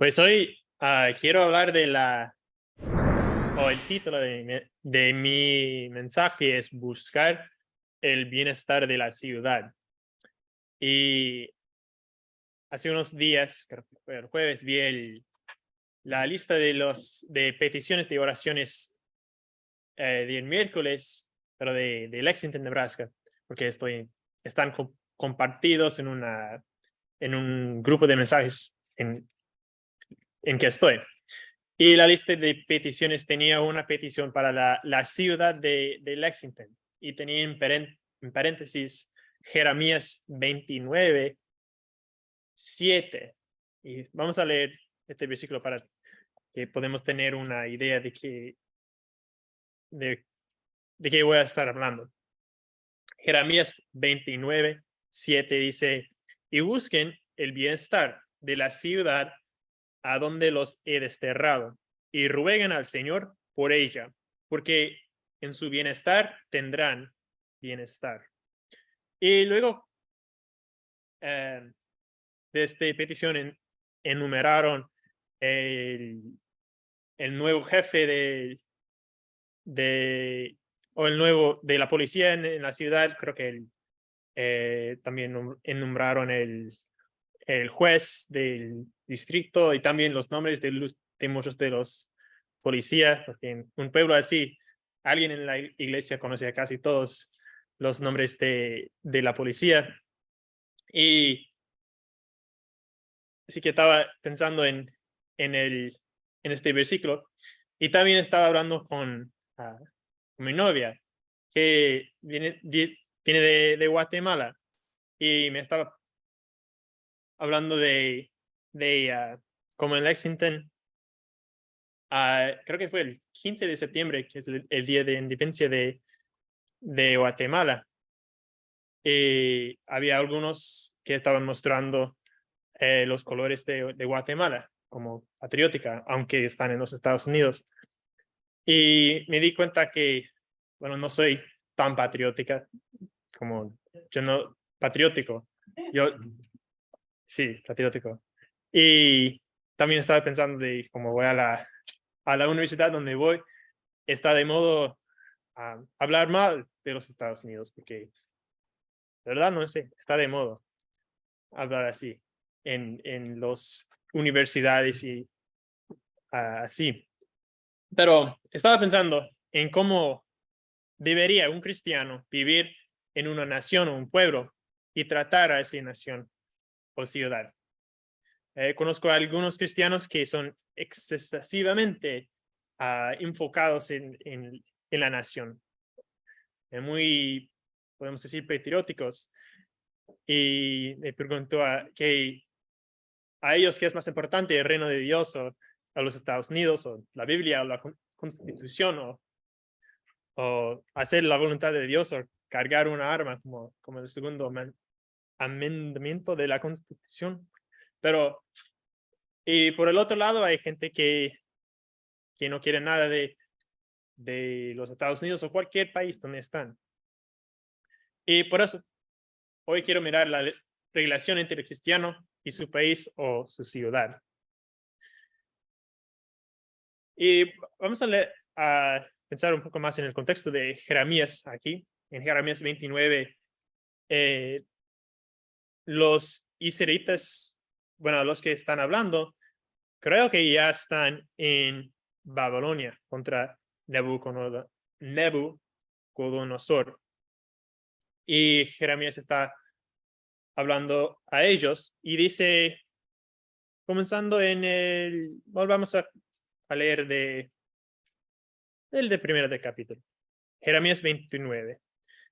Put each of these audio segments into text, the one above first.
Pues hoy quiero hablar o el título de mi mensaje es buscar el bienestar de la ciudad. Y hace unos días, creo que fue el jueves, vi la lista de peticiones de oraciones del miércoles, pero de Lexington, Nebraska, porque están compartidos en un grupo de mensajes en que estoy. Y la lista de peticiones tenía una petición para la ciudad de Lexington y tenía en paréntesis Jeremías 29, 7. Y vamos a leer este versículo para que podamos tener una idea de, de qué voy a estar hablando. Jeremías 29, 7 dice, y busquen el bienestar de la ciudad a donde los he desterrado, y rueguen al Señor por ella, porque en su bienestar tendrán bienestar. Y luego de esta petición enumeraron el, el nuevo jefe o el nuevo de la policía en la ciudad. Creo que también nombraron el juez del distrito y también los nombres de muchos de los policías, porque en un pueblo así, alguien en la iglesia conoce a casi todos los nombres de la policía. Y así que estaba pensando en este versículo y también estaba hablando con mi novia, que viene de Guatemala, y me estaba hablando de como en Lexington, creo que fue el 15 de septiembre, que es el día de independencia de Guatemala. Y había algunos que estaban mostrando los colores de Guatemala como patriótica, aunque están en los Estados Unidos. Y me di cuenta que, bueno, no soy tan patriótica como yo, no, patriótico. Yo, sí, patriótico. Y también estaba pensando de cómo voy a la universidad donde voy, está de modo a hablar mal de los Estados Unidos, porque de verdad no sé, está de modo hablar así en las universidades y así. Pero estaba pensando en cómo debería un cristiano vivir en una nación o un pueblo y tratar a esa nación o ciudad. Conozco a algunos cristianos que son excesivamente enfocados en la nación, muy, podemos decir, patrióticos. Y me preguntó a ellos qué es más importante, el reino de Dios o a los Estados Unidos o la Biblia o la Constitución o hacer la voluntad de Dios o cargar una arma como el segundo amendamiento de la Constitución. Pero, y por el otro lado, hay gente que no quiere nada de los Estados Unidos o cualquier país donde están. Y por eso, hoy quiero mirar la relación entre el cristiano y su país o su ciudad. Y vamos a pensar un poco más en el contexto de Jeremías aquí. En Jeremías 29, los israelitas, bueno, los que están hablando, creo que ya están en Babilonia contra Nabucodonosor. Y Jeremías está hablando a ellos y dice, comenzando volvamos a leer del primero del capítulo, Jeremías 29.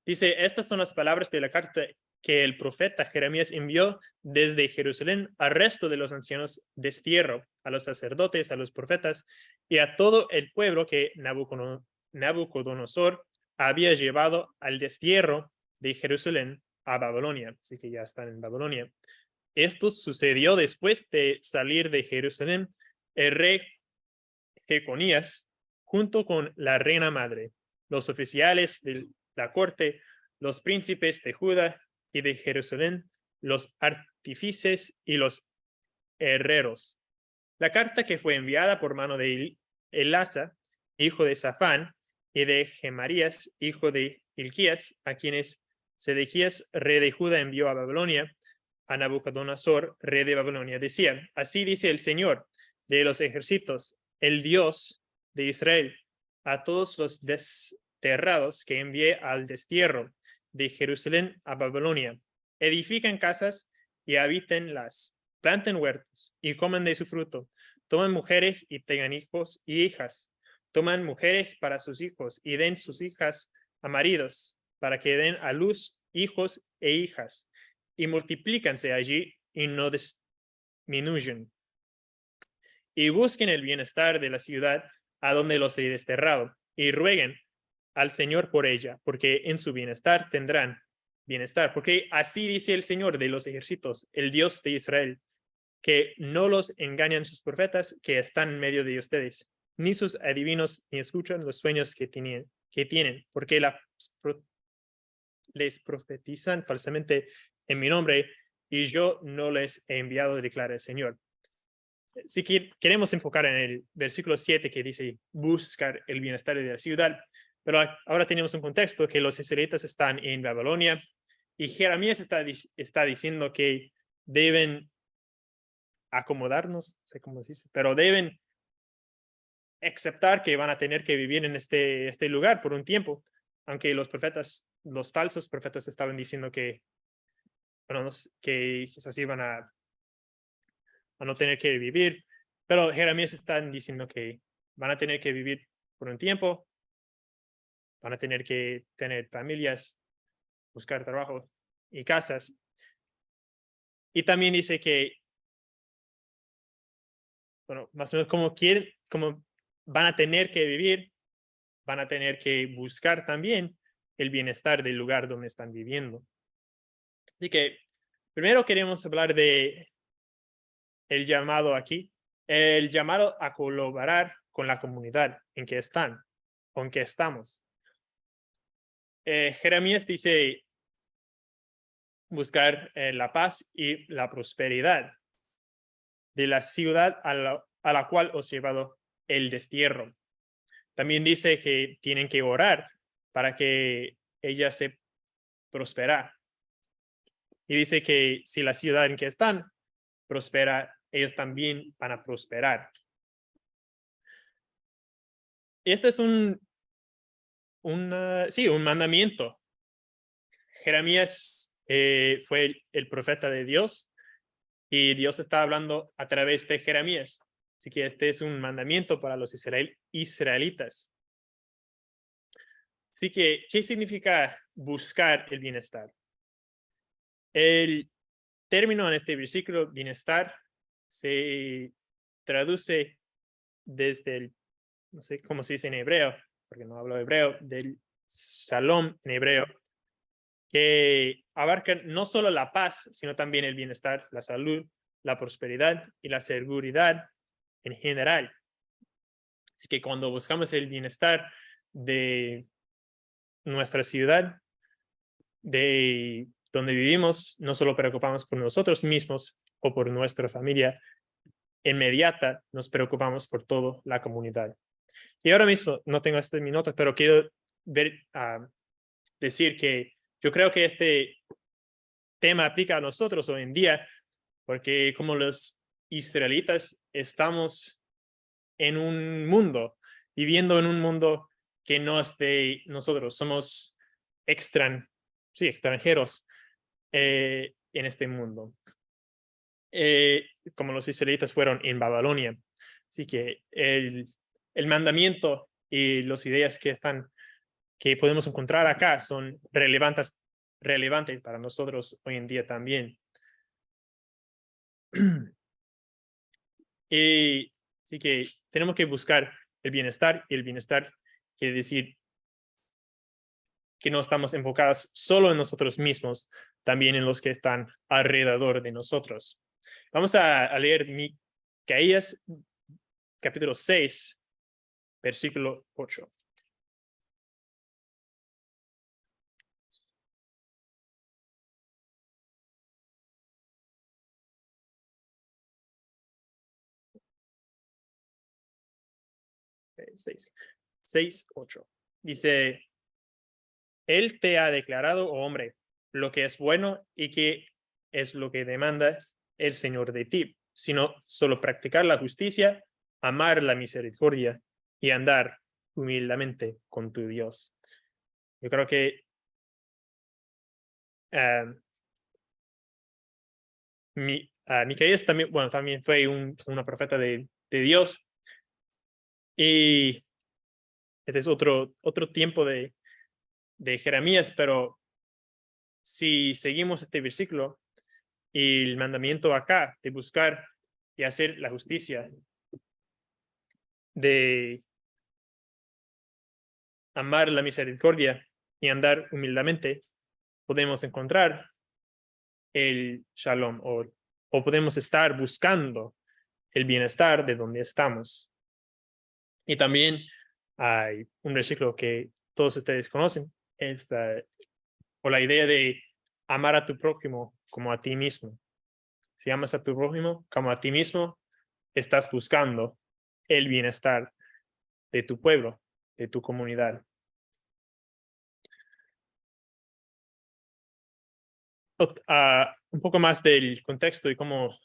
Dice, estas son las palabras de la carta que el profeta Jeremías envió desde Jerusalén al resto de los ancianos destierro, a los sacerdotes, a los profetas y a todo el pueblo que Nabucodonosor había llevado al destierro de Jerusalén a Babilonia. Así que ya están en Babilonia. Esto sucedió después de salir de Jerusalén el rey Jeconías junto con la reina madre, los oficiales de la corte, los príncipes de Judá y de Jerusalén, los artífices y los herreros, La carta que fue enviada por mano de Elasa, hijo de Safán, y de Gemarías, hijo de Hilquías, a quienes Sedequías, rey de Judá, envió a Babilonia, a Nabucodonosor, rey de Babilonia, decía: así dice el Señor de los ejércitos, el Dios de Israel, a todos los desterrados que envié al destierro de Jerusalén a Babilonia: edifiquen casas y habítenlas, planten huertos y coman de su fruto, tomen mujeres y tengan hijos y hijas, toman mujeres para sus hijos y den sus hijas a maridos, para que den a luz hijos e hijas, y multiplícanse allí y no disminuyen. Y busquen el bienestar de la ciudad a donde los he desterrado, y rueguen al Señor por ella, porque en su bienestar tendrán bienestar. Porque así dice el Señor de los ejércitos, el Dios de Israel, que no los engañan sus profetas que están en medio de ustedes, ni sus adivinos, ni escuchan los sueños que tienen, porque les profetizan falsamente en mi nombre, y yo no les he enviado, declara el Señor. Si queremos enfocar en el versículo 7 que dice buscar el bienestar de la ciudad, pero ahora tenemos un contexto que los israelitas están en Babilonia y Jeremías está diciendo que deben acomodarnos, no sé cómo se dice, pero deben aceptar que van a tener que vivir en este lugar por un tiempo, aunque los profetas, los falsos profetas estaban diciendo que, bueno, que quizás iban a no tener que vivir, pero Jeremías están diciendo que van a tener que vivir por un tiempo, van a tener que tener familias, buscar trabajo y casas. Y también dice que, bueno, más o menos como van a tener que vivir, van a tener que buscar también el bienestar del lugar donde están viviendo. Así que primero queremos hablar de el llamado aquí, el llamado a colaborar con la comunidad en que están, con que estamos. Jeremías dice buscar la paz y la prosperidad de la ciudad a la cual os he llevado el destierro. También dice que tienen que orar para que ella se prospera. Y dice que si la ciudad en que están prospera, ellos también van a prosperar. Este es un mandamiento. Jeremías fue el profeta de Dios y Dios está hablando a través de Jeremías. Así que este es un mandamiento para los israelitas. Así que, ¿qué significa buscar el bienestar? El término en este versículo, bienestar, se traduce desde el, no sé cómo se dice en hebreo, porque no hablo hebreo, del shalom en hebreo, que abarca no solo la paz, sino también el bienestar, la salud, la prosperidad y la seguridad en general. Así que cuando buscamos el bienestar de nuestra ciudad, de donde vivimos, no solo preocupamos por nosotros mismos o por nuestra familia inmediata, nos preocupamos por toda la comunidad. Y ahora mismo, no tengo esto en mi nota, pero quiero decir que yo creo que este tema aplica a nosotros hoy en día, porque como los israelitas estamos en un mundo, viviendo en un mundo que no es de nosotros, somos extranjeros en este mundo. Como los israelitas fueron en Babilonia. Así que el mandamiento y las ideas que podemos encontrar acá son relevantes para nosotros hoy en día también. Y así que tenemos que buscar el bienestar, y el bienestar quiere decir que no estamos enfocados solo en nosotros mismos, también en los que están alrededor de nosotros. Vamos a leer Micaías capítulo 6, versículo 8. 6:8. Dice, Él te ha declarado, oh hombre, lo que es bueno y que es lo que demanda el Señor de ti, sino solo practicar la justicia, amar la misericordia y andar humildemente con tu Dios. Yo creo que Micaías también, bueno, también fue una profeta de Dios, y este es otro tiempo de Jeremías, pero si seguimos este versículo y el mandamiento acá de buscar y hacer la justicia, de amar la misericordia y andar humildemente, podemos encontrar el shalom, o podemos estar buscando el bienestar de donde estamos. Y también hay un versículo que todos ustedes conocen, o la idea de amar a tu prójimo como a ti mismo. Si amas a tu prójimo como a ti mismo, estás buscando el bienestar de tu pueblo, de tu comunidad. Un poco más del contexto y cómo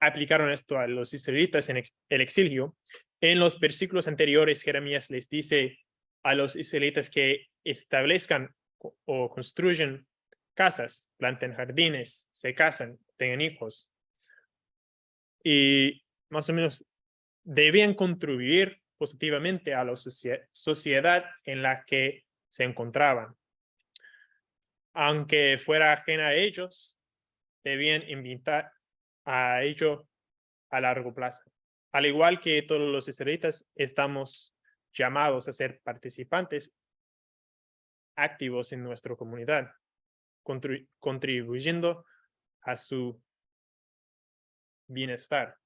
aplicaron esto a los israelitas en el exilio. En los versículos anteriores, Jeremías les dice a los israelitas que establezcan o construyen casas, planten jardines, se casan, tengan hijos. Y más o menos debían contribuir positivamente a la sociedad en la que se encontraban. Aunque fuera ajena a ellos, debían invitar a ello a largo plazo. Al igual que todos los israelitas, estamos llamados a ser participantes activos en nuestra comunidad, contribuyendo a su bienestar.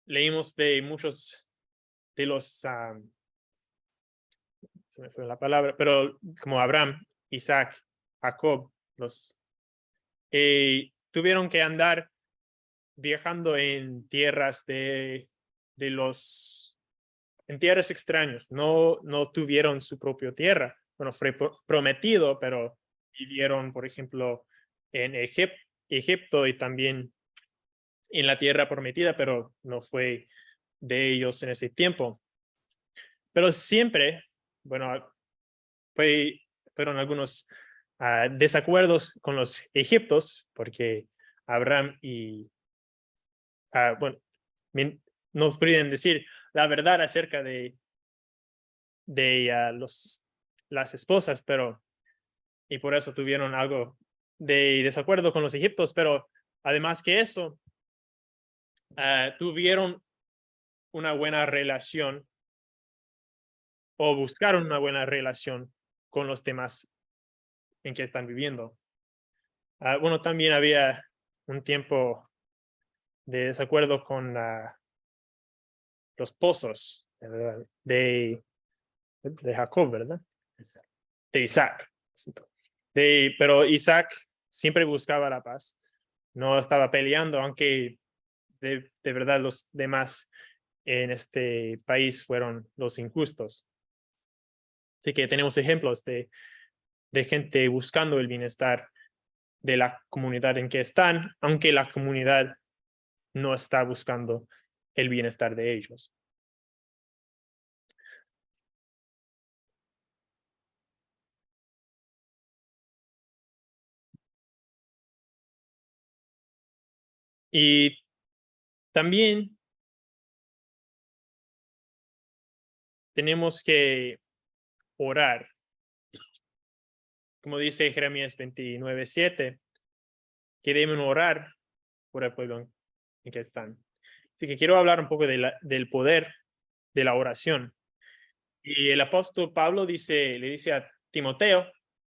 Leímos de muchos de los, se me fue la palabra, pero como Abraham, Isaac, Jacob, tuvieron que andar viajando en tierras en tierras extrañas. No tuvieron su propia tierra. Bueno, fue prometido, pero vivieron, por ejemplo, en Egipto y también en la tierra prometida, pero no fue de ellos en ese tiempo. Pero siempre, bueno, fueron algunos desacuerdos con los egipcios, porque Abraham y, bueno, nos pueden decir la verdad acerca de las esposas, y por eso tuvieron algo de desacuerdo con los egipcios, pero además que eso, tuvieron una buena relación o buscaron una buena relación con los demás en que están viviendo. Bueno, también había un tiempo de desacuerdo con los pozos, ¿verdad? de Jacob, ¿verdad? De Isaac. Pero Isaac siempre buscaba la paz, no estaba peleando, aunque de verdad los demás en este país fueron los injustos. Así que tenemos ejemplos de gente buscando el bienestar de la comunidad en que están, aunque la comunidad no está buscando el bienestar de ellos. Y también tenemos que orar. Como dice Jeremías 29:7, que deben orar por el pueblo en que están. Así que quiero hablar un poco del poder de la oración. Y el apóstol Pablo le dice a Timoteo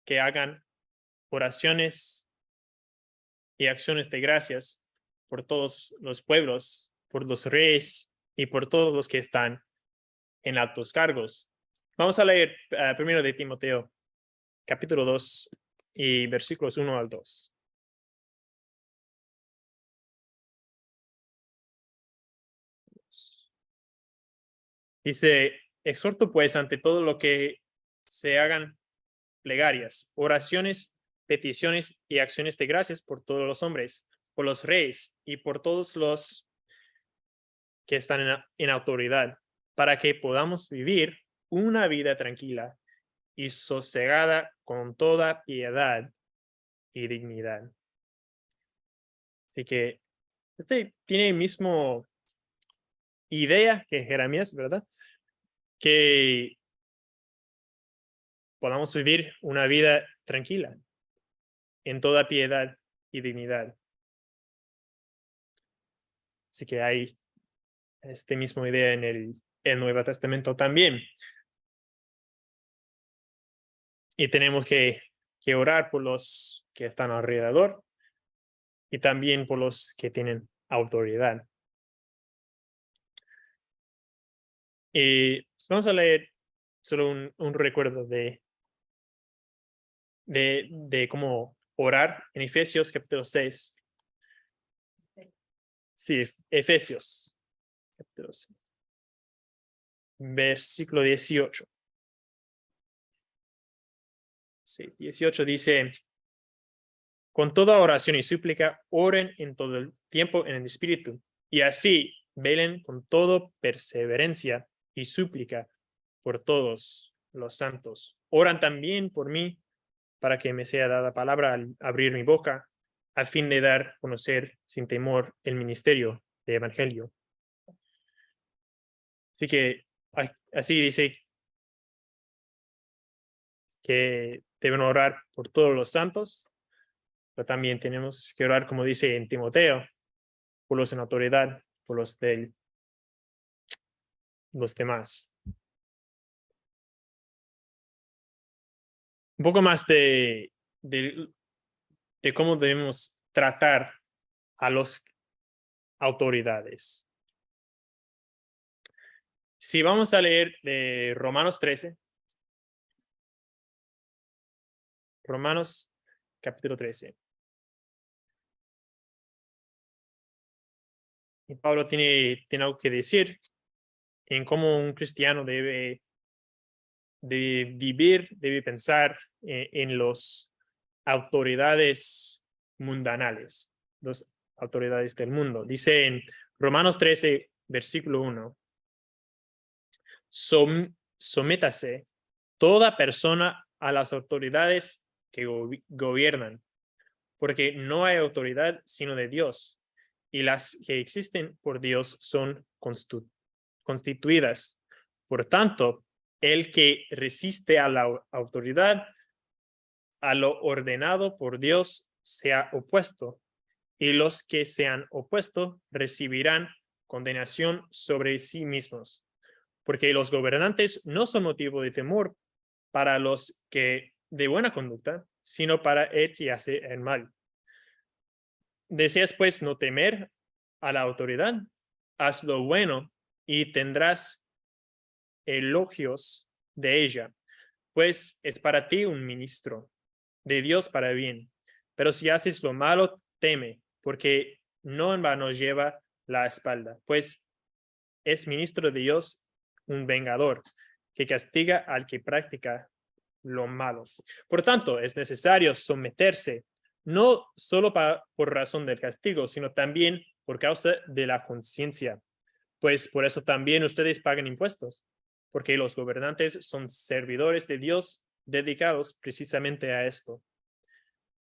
que hagan oraciones y acciones de gracias por todos los pueblos, por los reyes y por todos los que están en altos cargos. Vamos a leer primero de Timoteo, capítulo 2 y versículos 1 al 2. Dice, exhorto pues ante todo lo que se hagan plegarias, oraciones, peticiones y acciones de gracias por todos los hombres, por los reyes y por todos los que están en autoridad, para que podamos vivir una vida tranquila y sosegada con toda piedad y dignidad. Así que este tiene el mismo idea que Jeremías, ¿verdad? Que podamos vivir una vida tranquila en toda piedad y dignidad. Así que hay esta misma idea en el Nuevo Testamento también. Y tenemos que orar por los que están alrededor y también por los que tienen autoridad. Y pues, vamos a leer solo un recuerdo de cómo orar en Efesios capítulo 6. Sí, Efesios capítulo 6, versículo 18. Sí, 18 dice, con toda oración y súplica, oren en todo el tiempo en el Espíritu, y así velen con toda perseverancia y súplica por todos los santos. Oran también por mí, para que me sea dada palabra al abrir mi boca, a fin de dar a conocer sin temor el ministerio de Evangelio. Así que así dice que deben orar por todos los santos, pero también tenemos que orar, como dice en Timoteo, por los en autoridad, por los demás. Un poco más de cómo debemos tratar a las autoridades. Si vamos a leer de Romanos 13, Romanos capítulo 13. Y Pablo tiene algo que decir en cómo un cristiano debe vivir, debe pensar en las autoridades mundanales, las autoridades del mundo. Dice en Romanos 13, versículo 1, sométase toda persona a las autoridades que gobiernan, porque no hay autoridad sino de Dios, y las que existen por Dios son constituidas. Por tanto, el que resiste a la autoridad, a lo ordenado por Dios, se ha opuesto, y los que se han opuesto recibirán condenación sobre sí mismos, porque los gobernantes no son motivo de temor para los que de buena conducta, sino para el que hace el mal. ¿Deseas pues no temer a la autoridad? Haz lo bueno y tendrás elogios de ella, pues es para ti un ministro de Dios para bien. Pero si haces lo malo, teme, porque no en vano lleva la espalda, pues es ministro de Dios, un vengador, que castiga al que practica lo malo. Por tanto, es necesario someterse, no solo por razón del castigo, sino también por causa de la conciencia, pues por eso también ustedes pagan impuestos, porque los gobernantes son servidores de Dios dedicados precisamente a esto.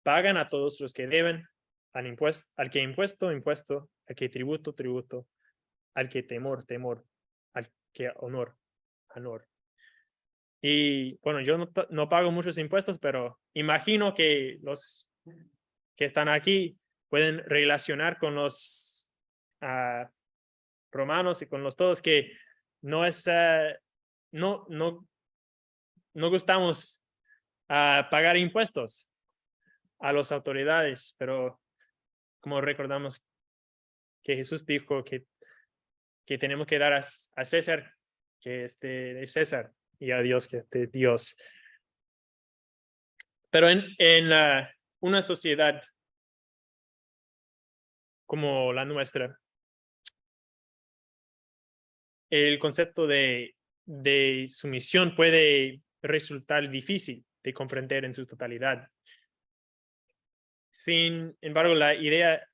Pagan a todos los que deben, al que impuesto, impuesto, al que tributo, tributo, al que temor, temor, al que honor, honor. Y bueno, yo no pago muchos impuestos, pero imagino que los que están aquí pueden relacionar con los romanos y con los todos que no es, no gustamos pagar impuestos a las autoridades, pero como recordamos que Jesús dijo que tenemos que dar a César que es de César y a Dios que es de Dios. Pero en una sociedad como la nuestra, el concepto de sumisión puede resultar difícil de comprender en su totalidad. Sin embargo, la idea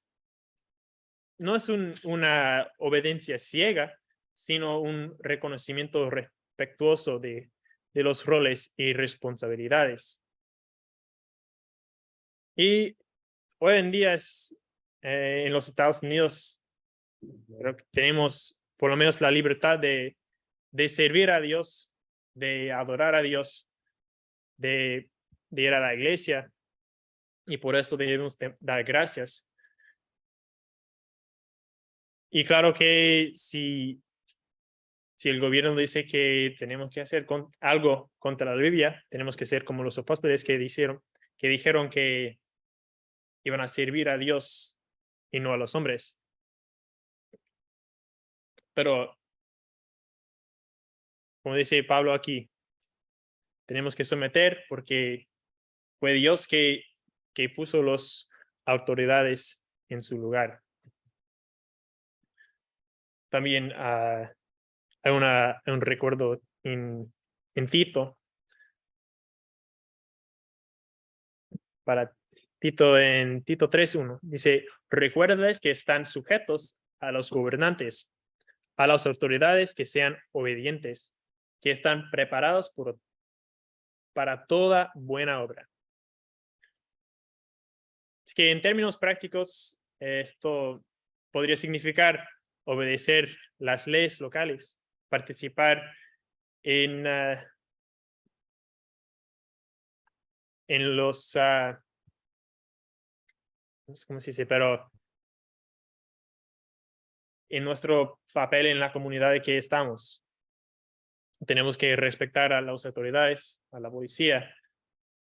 no es una obediencia ciega, sino un reconocimiento respetuoso de los roles y responsabilidades. Y hoy en día en los Estados Unidos creo que tenemos por lo menos la libertad de servir a Dios, de adorar a Dios, de ir a la iglesia, y por eso debemos dar gracias. Y claro que si el gobierno dice que tenemos que hacer algo contra la Biblia, tenemos que ser como los apóstoles que dijeron que iban a servir a Dios y no a los hombres. Pero, como dice Pablo aquí, tenemos que someter porque fue Dios que puso las autoridades en su lugar. También hay un recuerdo en Tito, para Tito, en Tito 3:1. Dice, recuérdales que están sujetos a los gobernantes, a las autoridades, que sean obedientes, que están preparados para toda buena obra. Así que en términos prácticos, esto podría significar obedecer las leyes locales, participar en los, no sé cómo se dice, pero en nuestro papel en la comunidad de que estamos. Tenemos que respetar a las autoridades, a la policía,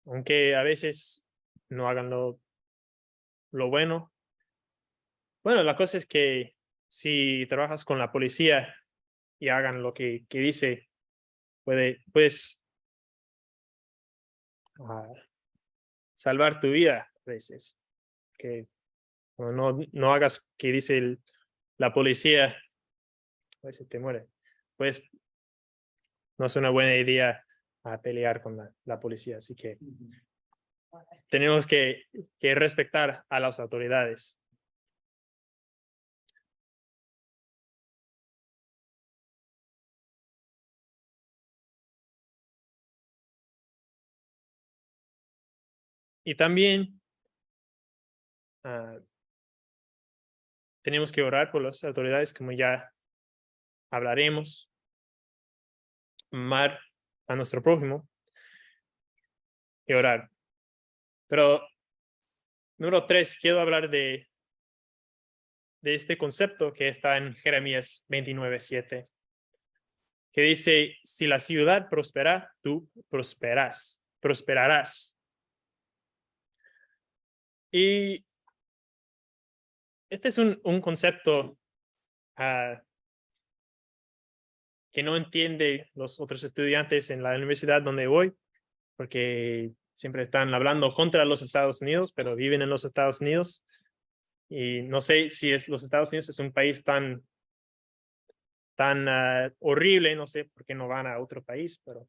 aunque a veces no hagan lo bueno. Bueno, la cosa es que si trabajas con la policía y hagan lo que dice, puedes salvar tu vida a veces. Que no hagas que dice la policía, a veces te muere. Pues no es una buena idea pelear con la policía. Así que tenemos que respetar a las autoridades. Y también tenemos que orar por las autoridades, como ya hablaremos, amar a nuestro prójimo y orar. Pero número 3, quiero hablar de este concepto que está en Jeremías 29:7, que dice, si la ciudad prospera, tú prosperarás. Y este es un concepto que no entiende los otros estudiantes en la universidad donde voy, porque siempre están hablando contra los Estados Unidos, pero viven en los Estados Unidos. Y no sé si los Estados Unidos es un país tan horrible, no sé por qué no van a otro país, pero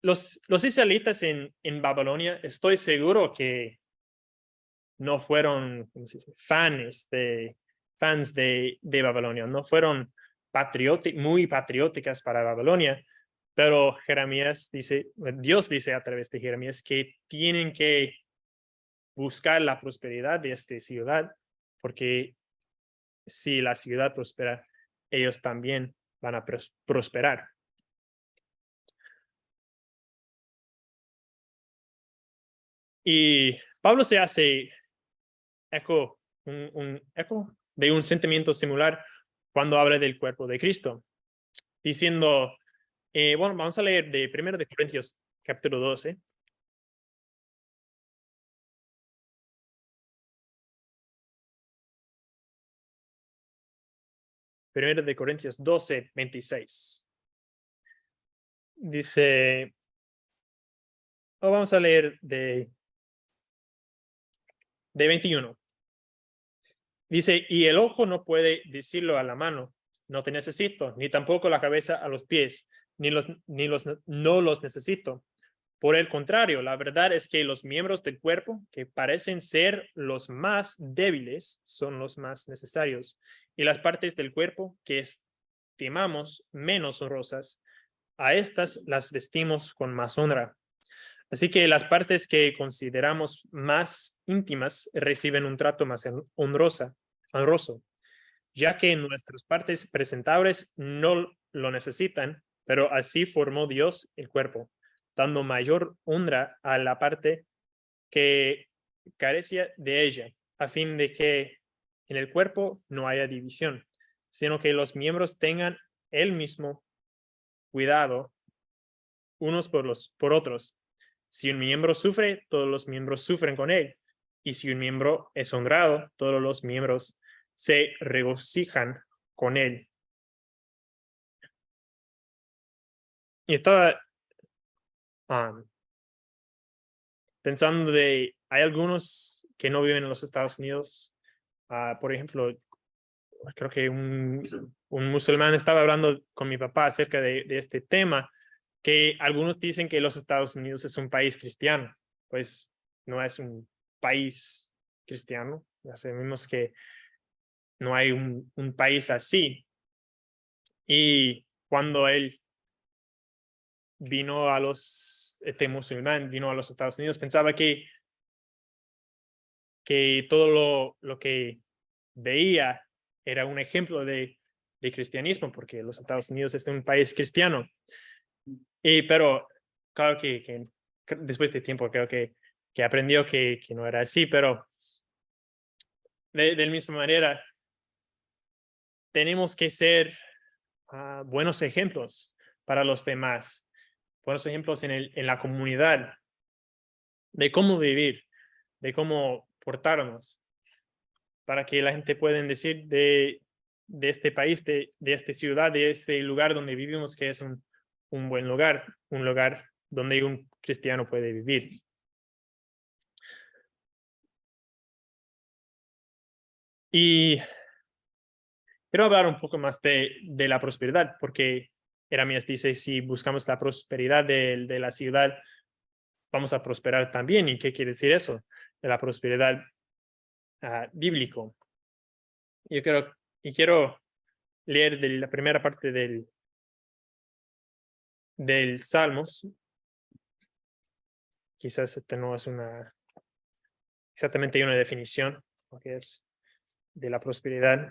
los israelitas en Babilonia, estoy seguro que no fueron, ¿cómo se dice?, fans de Babilonia, no fueron muy patrióticas para Babilonia, pero Dios dice a través de Jeremías que tienen que buscar la prosperidad de esta ciudad, porque si la ciudad prospera, ellos también van a prosperar. Y Pablo se hace eco, un eco de un sentimiento similar cuando habla del cuerpo de Cristo, diciendo, bueno, vamos a leer de 1 de Corintios capítulo 12. 1 de Corintios 12:26. Dice, vamos a leer de 21. Dice, y el ojo no puede decirlo a la mano, no te necesito, ni tampoco la cabeza a los pies, no los necesito. Por el contrario, la verdad es que los miembros del cuerpo que parecen ser los más débiles son los más necesarios, y las partes del cuerpo que estimamos menos honrosas, a estas las vestimos con más honra. Así que las partes que consideramos más íntimas reciben un trato más honroso, ya que nuestras partes presentables no lo necesitan, pero así formó Dios el cuerpo, dando mayor honra a la parte que carecía de ella, a fin de que en el cuerpo no haya división, sino que los miembros tengan el mismo cuidado unos por otros. Si un miembro sufre, todos los miembros sufren con él. Y si un miembro es honrado, todos los miembros se regocijan con él. Y estaba pensando hay algunos que no viven en los Estados Unidos. Por ejemplo, creo que un musulmán estaba hablando con mi papá acerca de este tema, que algunos dicen que los Estados Unidos es un país cristiano. Pues no es un país cristiano. Ya sabemos que no hay un país así. Y cuando él vino este musulmán vino a los Estados Unidos, pensaba que todo lo que veía era un ejemplo de cristianismo, porque los Estados Unidos es un país cristiano. Pero claro que después de tiempo creo que aprendió que no era así, pero de la misma manera tenemos que ser buenos ejemplos para los demás, buenos ejemplos en la comunidad, de cómo vivir, de cómo portarnos, para que la gente pueda decir de este país, de esta ciudad, de este lugar donde vivimos, que es un buen lugar, un lugar donde un cristiano puede vivir. Y quiero hablar un poco más de la prosperidad, porque Jeremías dice, si buscamos la prosperidad de la ciudad, vamos a prosperar también. ¿Y qué quiere decir eso? De la prosperidad bíblico. Quiero leer de la primera parte del Salmos. Quizás este no es exactamente una definición, porque es de la prosperidad.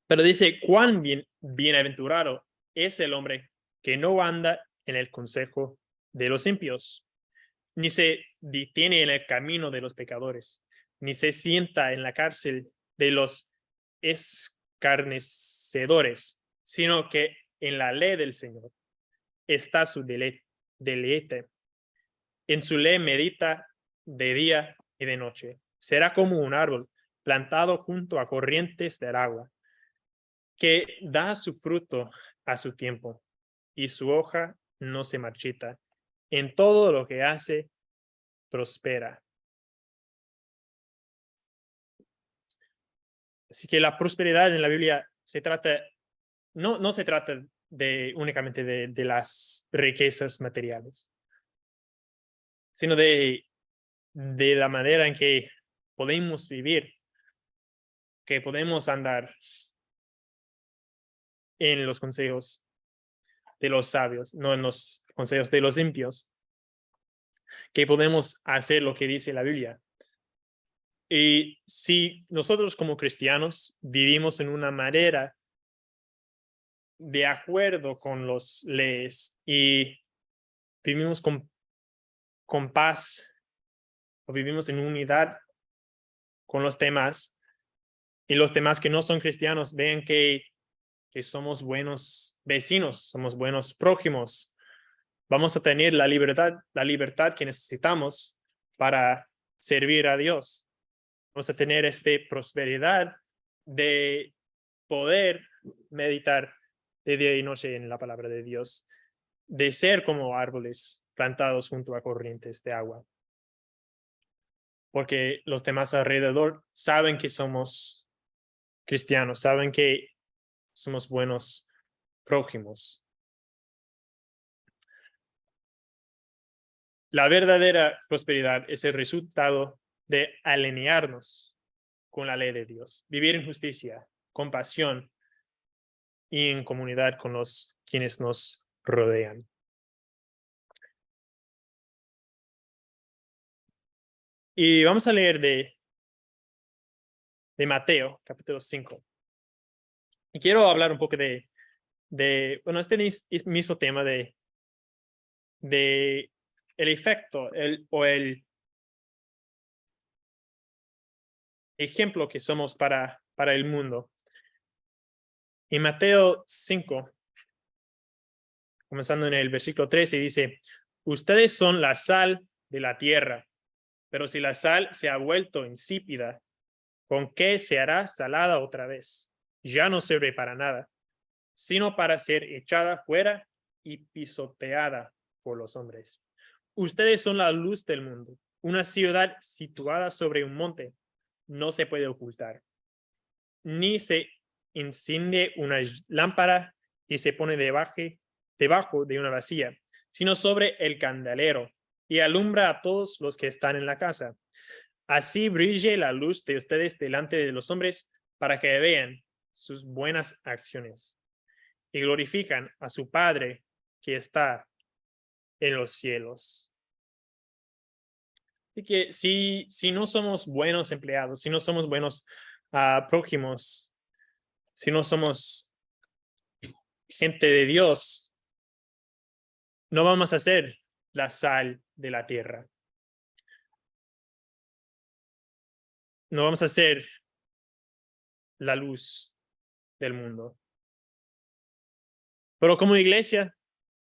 Pero dice, cuán bienaventurado es el hombre que no anda en el consejo de los impíos, ni se detiene en el camino de los pecadores, ni se sienta en la cárcel de los escarnecedores, sino que en la ley del Señor está su deleite. En su ley medita de día y de noche. Será como un árbol plantado junto a corrientes del agua, que da su fruto a su tiempo y su hoja no se marchita. En todo lo que hace, prospera. Así que la prosperidad en la Biblia no se trata únicamente de las riquezas materiales, sino de la manera en que podemos vivir, que podemos andar en los consejos de los sabios, no en los consejos de los impios, que podemos hacer lo que dice la Biblia. Y si nosotros como cristianos vivimos en una manera de acuerdo con las leyes y vivimos con paz o vivimos en unidad con los demás, y los demás que no son cristianos ven que somos buenos vecinos, somos buenos prójimos, vamos a tener la libertad que necesitamos para servir a Dios. Vamos a tener esta prosperidad de poder meditar de día y noche en la palabra de Dios, de ser como árboles plantados junto a corrientes de agua. porque los demás alrededor saben que somos cristianos, saben que somos buenos prójimos. La verdadera prosperidad es el resultado de alinearnos con la ley de Dios, vivir en justicia, compasión y en comunidad con los quienes nos rodean. Y vamos a leer de Mateo, capítulo 5. Y quiero hablar un poco bueno, este mismo tema de el efecto o el ejemplo que somos para el mundo. En Mateo 5, comenzando en el versículo 13, dice, ustedes son la sal de la tierra, pero si la sal se ha vuelto insípida, ¿con qué se hará salada otra vez? Ya no sirve para nada, sino para ser echada fuera y pisoteada por los hombres. Ustedes son la luz del mundo. Una ciudad situada sobre un monte no se puede ocultar, ni se enciende una lámpara y se pone debajo de una vasija, sino sobre el candelero y alumbra a todos los que están en la casa. Así brille la luz de ustedes delante de los hombres para que vean sus buenas acciones y glorifican a su Padre que está en los cielos. Y que si no somos buenos empleados, si no somos buenos prójimos, si no somos gente de Dios, no vamos a ser la sal de la tierra. No vamos a ser la luz del mundo. Pero como iglesia,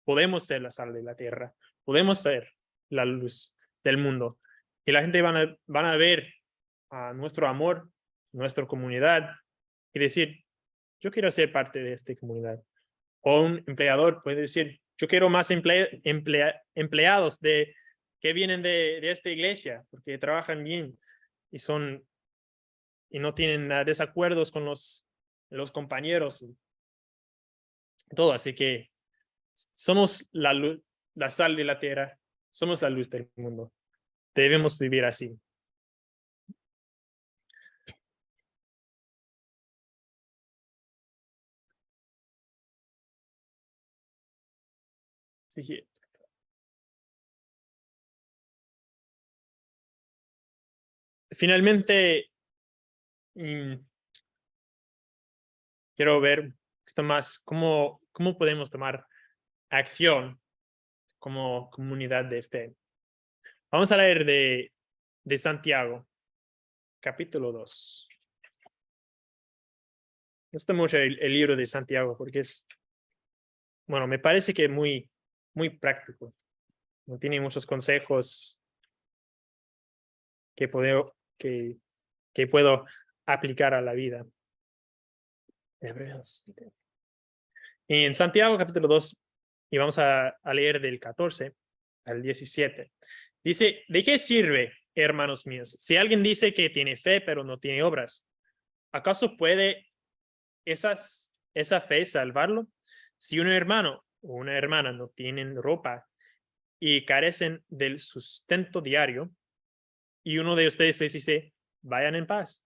podemos ser la sal de la tierra. Podemos ser la luz del mundo. Y la gente van a ver nuestro amor, nuestra comunidad y decir, yo quiero ser parte de esta comunidad. O un empleador puede decir, yo quiero más empleados que vienen de esta iglesia porque trabajan bien y no tienen desacuerdos con los compañeros y todo. Así que somos la luz, la sal de la tierra, somos la luz del mundo. Debemos vivir así. Así que, finalmente, quiero ver un poquito más cómo podemos tomar acción como comunidad de fe. Vamos a leer de Santiago, capítulo 2. Me gusta mucho el libro de Santiago porque bueno, me parece que muy, muy práctico. No tiene muchos consejos que puedo aplicar a la vida. Hebreos. Y en Santiago capítulo 2, y vamos a leer del 14 al 17. Dice, ¿de qué sirve, hermanos míos, si alguien dice que tiene fe pero no tiene obras? ¿Acaso puede esa fe salvarlo? Si un hermano o una hermana no tienen ropa y carecen del sustento diario, y uno de ustedes les dice, vayan en paz,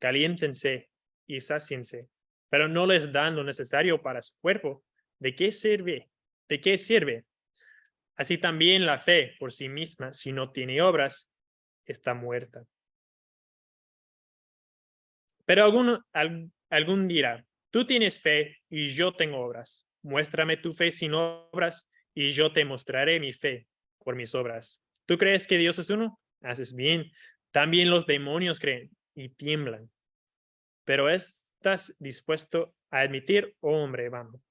caliéntense y sáciense, pero no les dan lo necesario para su cuerpo, ¿de qué sirve? ¿De qué sirve? Así también la fe por sí misma, si no tiene obras, está muerta. Pero algún dirá, tú tienes fe y yo tengo obras. Muéstrame tu fe sin obras y yo te mostraré mi fe por mis obras. ¿Tú crees que Dios es uno? Haces bien. También los demonios creen y tiemblan. Pero estás dispuesto a admitir, hombre, vamos,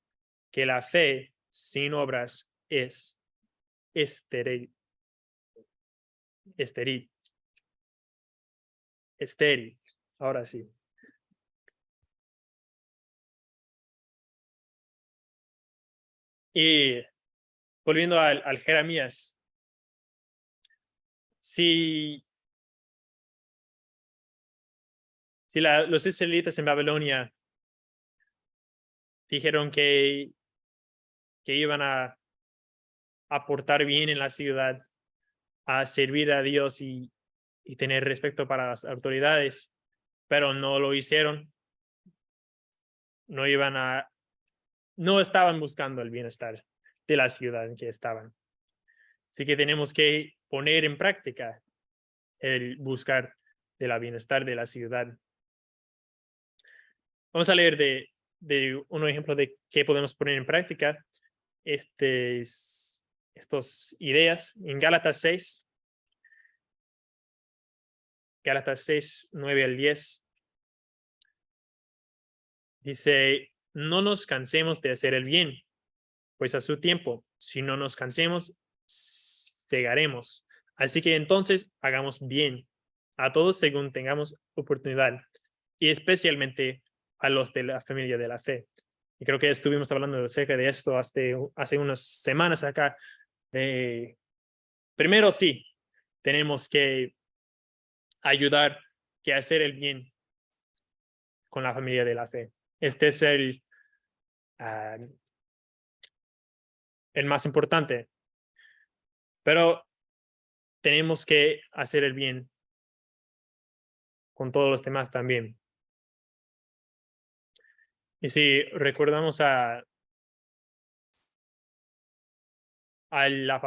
que la fe sin obras es estéril. Estéril. Ahora sí. Y volviendo al Jeremías, si Si los israelitas en Babilonia dijeron que iban a aportar bien en la ciudad, a servir a Dios y tener respeto para las autoridades, pero no lo hicieron, no estaban buscando el bienestar de la ciudad en que estaban. Así que tenemos que poner en práctica el buscar del bienestar de la ciudad. Vamos a leer de un ejemplo de qué podemos poner en práctica estas ideas en Gálatas 6, 9 al 10. Dice, no nos cansemos de hacer el bien, pues a su tiempo, si no nos cansemos, llegaremos. Así que entonces hagamos bien a todos según tengamos oportunidad, y especialmente a los de la familia de la fe. Y creo que estuvimos hablando acerca de esto hace unas semanas acá. Primero, sí, tenemos que ayudar, que hacer el bien con la familia de la fe. Este es el más importante. Pero tenemos que hacer el bien con todos los demás también. Y si recordamos a la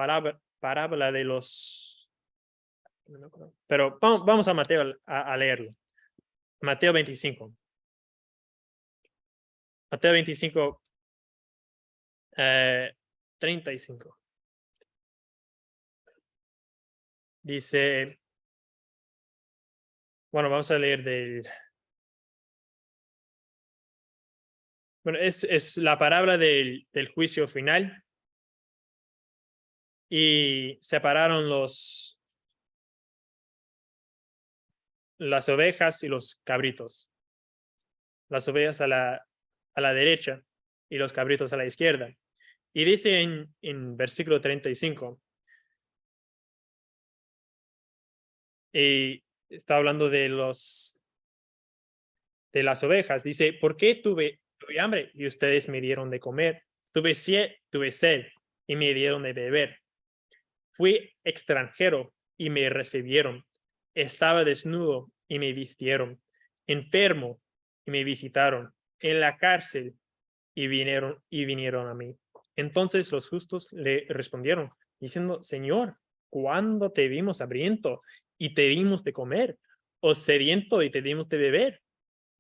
parábola de los... No me acuerdo, pero vamos a Mateo a leerlo. Mateo 25. Mateo 25, 35. Dice, bueno, vamos a leer bueno, es la parábola del juicio final. Y separaron las ovejas y los cabritos. Las ovejas a la derecha y los cabritos a la izquierda. Y dice en versículo 35, y está hablando de las ovejas. Dice, ¿por qué tuve hambre y ustedes me dieron de comer? Tuve sed y me dieron de beber. Fui extranjero y me recibieron. Estaba desnudo y me vistieron. Enfermo y me visitaron. En la cárcel y vinieron a mí. Entonces los justos le respondieron, diciendo, Señor, ¿cuándo te vimos hambriento y te dimos de comer? ¿O sediento y te dimos de beber?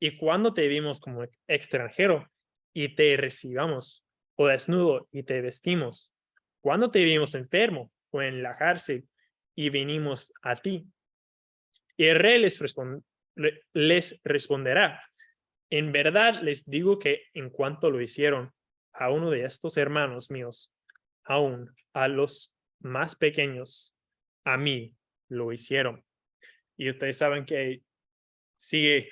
¿Y cuándo te vimos como extranjero y te recibamos? ¿O desnudo y te vestimos? ¿Cuándo te vimos enfermo o en la cárcel y vinimos a ti? Y el rey les responderá, en verdad les digo que en cuanto lo hicieron a uno de estos hermanos míos, aún a los más pequeños, a mí lo hicieron. Y ustedes saben que sigue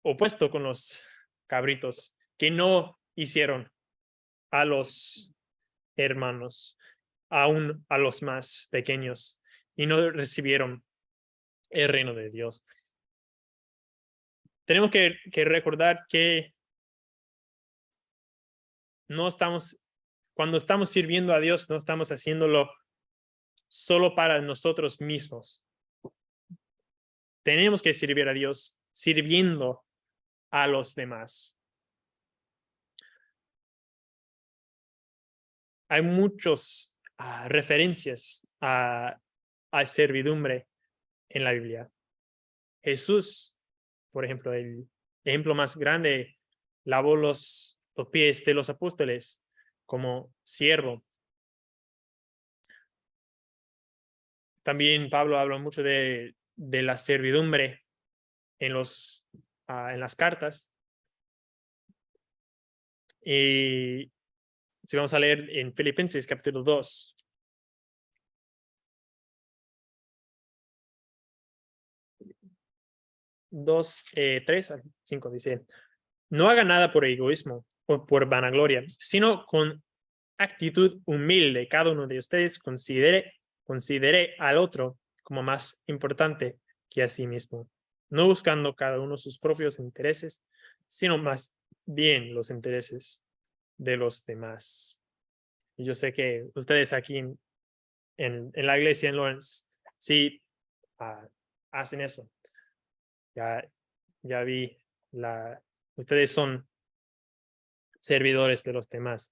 opuesto con los cabritos, que no hicieron a los hermanos, aún a los más pequeños, y no recibieron el reino de Dios. Tenemos que recordar que cuando estamos sirviendo a Dios, no estamos haciéndolo solo para nosotros mismos. Tenemos que servir a Dios sirviendo a los demás. Hay muchas referencias a servidumbre en la Biblia. Jesús, por ejemplo, el ejemplo más grande, lavó los pies de los apóstoles como siervo. También Pablo habla mucho de la servidumbre en las cartas. Y si vamos a leer en Filipenses capítulo 2. 2, 3 al 5 dice, no haga nada por egoísmo o por vanagloria, sino con actitud humilde. Cada uno de ustedes considere al otro como más importante que a sí mismo. no buscando cada uno sus propios intereses, sino más bien los intereses de los demás. Y yo sé que ustedes aquí en la iglesia en Lawrence, sí hacen eso. Ya vi, ustedes son servidores de los demás.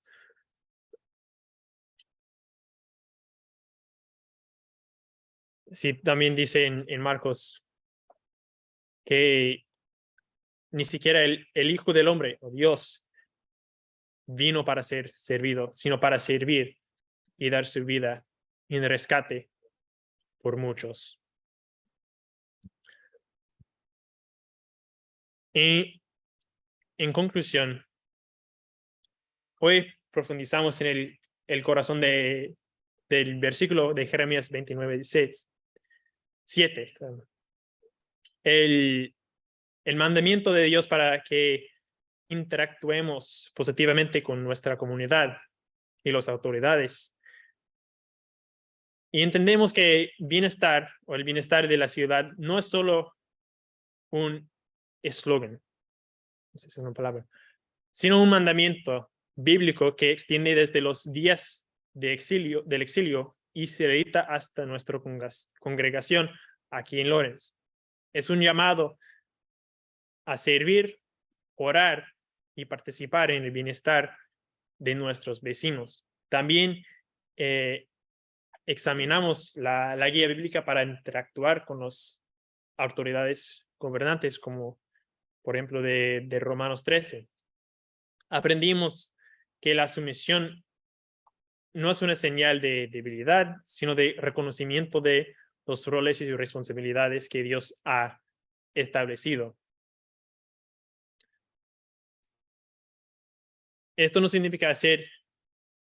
Sí, también dice en Marcos que ni siquiera el Hijo del Hombre, o Dios, vino para ser servido, sino para servir y dar su vida en rescate por muchos. Y en conclusión, hoy profundizamos en el corazón del versículo de Jeremías 29:7. El mandamiento de Dios para que interactuemos positivamente con nuestra comunidad y las autoridades. Y entendemos que bienestar o el bienestar de la ciudad no es solo un eslogan, no sé si es una palabra, sino un mandamiento bíblico que extiende desde los días del exilio israelita hasta nuestra congregación aquí en Lawrence. Es un llamado a servir, orar y participar en el bienestar de nuestros vecinos. También examinamos la guía bíblica para interactuar con las autoridades gobernantes, como por ejemplo de Romanos 13. Aprendimos que la sumisión no es una señal de debilidad, sino de reconocimiento de los roles y responsabilidades que Dios ha establecido. Esto no significa hacer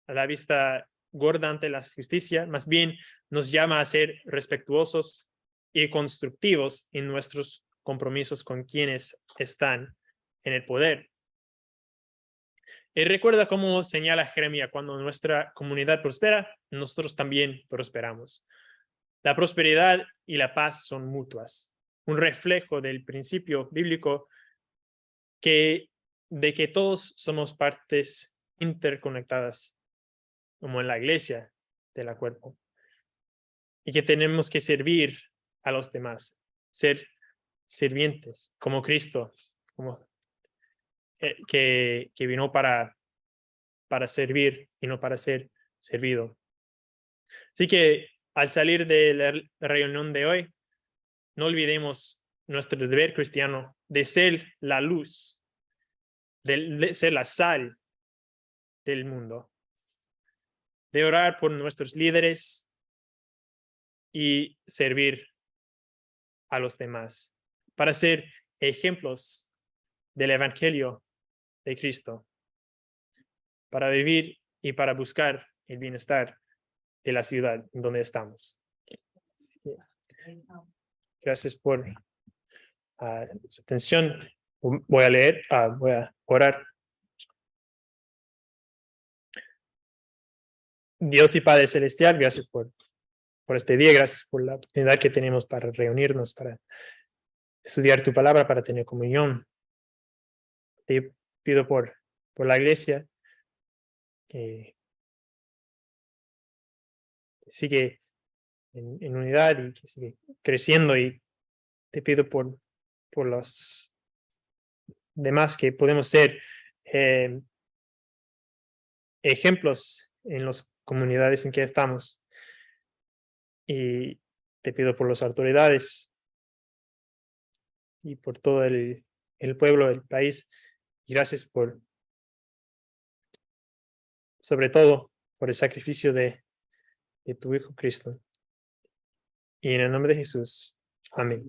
a la vista gorda ante la justicia, más bien nos llama a ser respetuosos y constructivos en nuestros compromisos con quienes están en el poder. Y recuerda cómo señala Jeremías: cuando nuestra comunidad prospera, nosotros también prosperamos. La prosperidad y la paz son mutuas, un reflejo del principio bíblico de que todos somos partes interconectadas, como en la iglesia de la cuerpo, y que tenemos que servir a los demás, ser sirvientes, como Cristo, como que vino para servir y no para ser servido. Así que al salir de la reunión de hoy, no olvidemos nuestro deber cristiano de ser la luz, de ser la sal del mundo, de orar por nuestros líderes y servir a los demás, para ser ejemplos del Evangelio de Cristo, para vivir y para buscar el bienestar de la ciudad en donde estamos. Gracias por su atención. Voy a leer, voy a orar. Dios y Padre Celestial, gracias por este día, gracias por la oportunidad que tenemos para reunirnos, para estudiar tu palabra, para tener comunión. Te pido por la iglesia que sigue en unidad y que sigue creciendo, y te pido por los demás que podemos ser ejemplos en las comunidades en que estamos, y te pido por las autoridades y por todo el pueblo del país. Y gracias sobre todo, por el sacrificio de tu Hijo Cristo. Y en el nombre de Jesús. Amén.